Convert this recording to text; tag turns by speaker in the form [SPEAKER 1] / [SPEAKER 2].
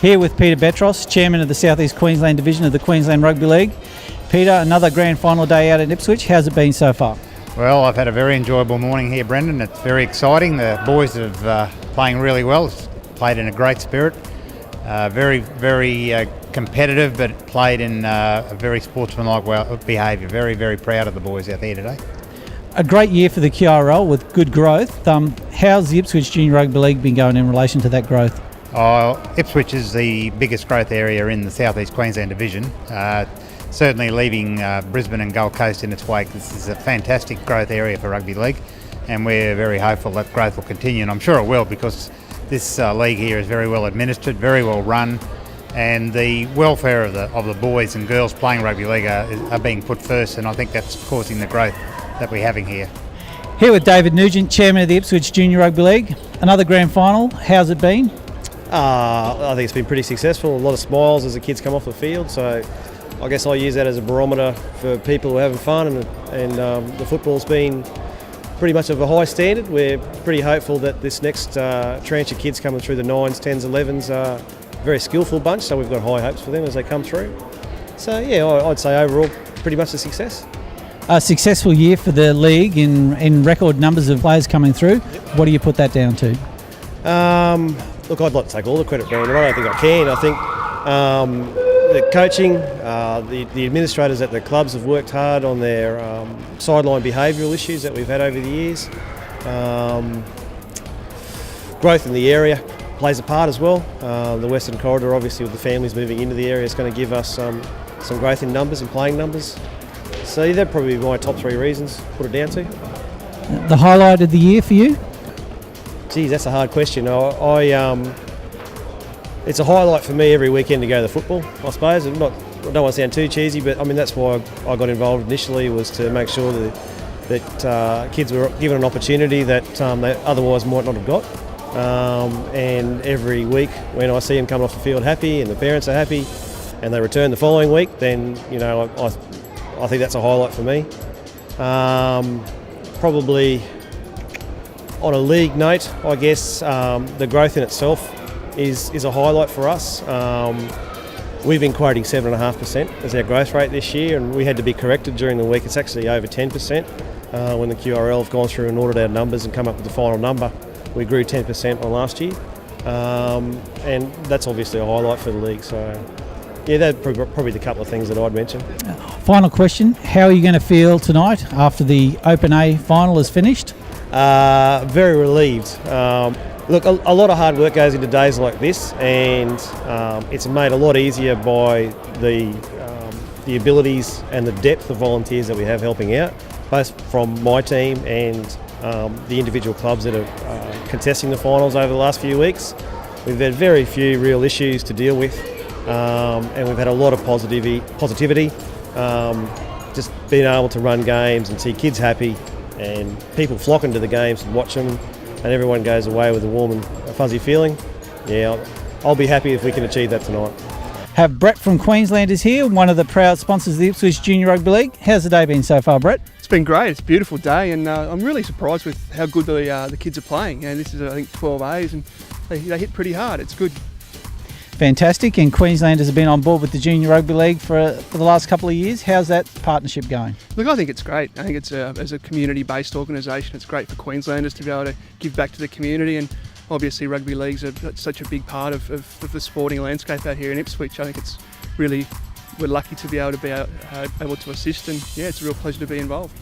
[SPEAKER 1] Here with Peter Betros, Chairman of the South East Queensland Division of the Queensland Rugby League. Peter, another grand final day out at Ipswich. How's it been so far?
[SPEAKER 2] Well, I've had a very enjoyable morning here, Brendan. It's very exciting. The boys have playing really well, played in a great spirit. Very competitive, but played in a very sportsmanlike behaviour. Very proud of the boys out there today.
[SPEAKER 1] A great year for the IJRL with good growth. How's the Ipswich Junior Rugby League been going in relation to that growth?
[SPEAKER 2] Ipswich is the biggest growth area in the South East Queensland Division. Certainly leaving Brisbane and Gold Coast in its wake. This is a fantastic growth area for rugby league, and we're very hopeful that growth will continue, and I'm sure it will, because this league here is very well administered, very well run, and the welfare of the boys and girls playing rugby league are being put first, and I think that's causing the growth that we're having here.
[SPEAKER 1] Here with David Nugent, Chairman of the Ipswich Junior Rugby League. Another grand final. How's it been?
[SPEAKER 3] I think it's been pretty successful. A lot of smiles as the kids come off the field, so I guess I use that as a barometer for people who are having fun, and the football's been pretty much of a high standard. We're pretty hopeful that this next tranche of kids coming through the 9s, 10s, 11s are a very skillful bunch, so we've got high hopes for them as they come through. So yeah, I'd say overall pretty much a success.
[SPEAKER 1] A successful year for the league in record numbers of players coming through. What do you put that down to?
[SPEAKER 3] Look, I'd like to take all the credit, Brandon. I don't think I can. I think the coaching, the administrators at the clubs have worked hard on their sideline behavioural issues that we've had over the years. Growth in the area plays a part as well. The Western Corridor, obviously, with the families moving into the area, is going to give us some growth in numbers and playing numbers. So that'd probably be my top 3 reasons, put it down to.
[SPEAKER 1] The highlight of the year for you?
[SPEAKER 3] Geez, that's a hard question. It's a highlight for me every weekend to go to the football, I suppose. I don't want to sound too cheesy, but I mean that's why I got involved initially, was to make sure that kids were given an opportunity that they otherwise might not have got. And every week when I see them coming off the field happy and the parents are happy and they return the following week, then I think that's a highlight for me. Probably on a league note, I guess the growth in itself is a highlight for us. We've been quoting 7.5% as our growth rate this year, and we had to be corrected during the week. It's actually over 10% when the IJRL have gone through and ordered our numbers and come up with the final number. We grew 10% on last year, and that's obviously a highlight for the league. So yeah, that's probably the couple of things that I'd mention.
[SPEAKER 1] Final question, how are you going to feel tonight after the Open A final is finished?
[SPEAKER 3] Very relieved. Look, a lot of hard work goes into days like this, and it's made a lot easier by the abilities and the depth of volunteers that we have helping out, both from my team and the individual clubs that are contesting the finals over the last few weeks. We've had very few real issues to deal with, and we've had a lot of positivity. Just being able to run games and see kids happy and people flocking to the games and watch them, and everyone goes away with a warm and fuzzy feeling. Yeah, I'll be happy if we can achieve that tonight.
[SPEAKER 1] Have Brett from Queensland is here, one of the proud sponsors of the Ipswich Junior Rugby League. How's the day been so far, Brett?
[SPEAKER 4] It's been great. It's a beautiful day, and I'm really surprised with how good the kids are playing. This is, I think, 12 A's, and they hit pretty hard. It's good.
[SPEAKER 1] Fantastic, and Queenslanders have been on board with the Junior Rugby League for the last couple of years. How's that partnership going?
[SPEAKER 4] Look, I think it's great. I think it's as a community-based organisation, it's great for Queenslanders to be able to give back to the community, and obviously rugby leagues are such a big part of the sporting landscape out here in Ipswich. I think it's really, we're lucky to be able to assist, and yeah, it's a real pleasure to be involved.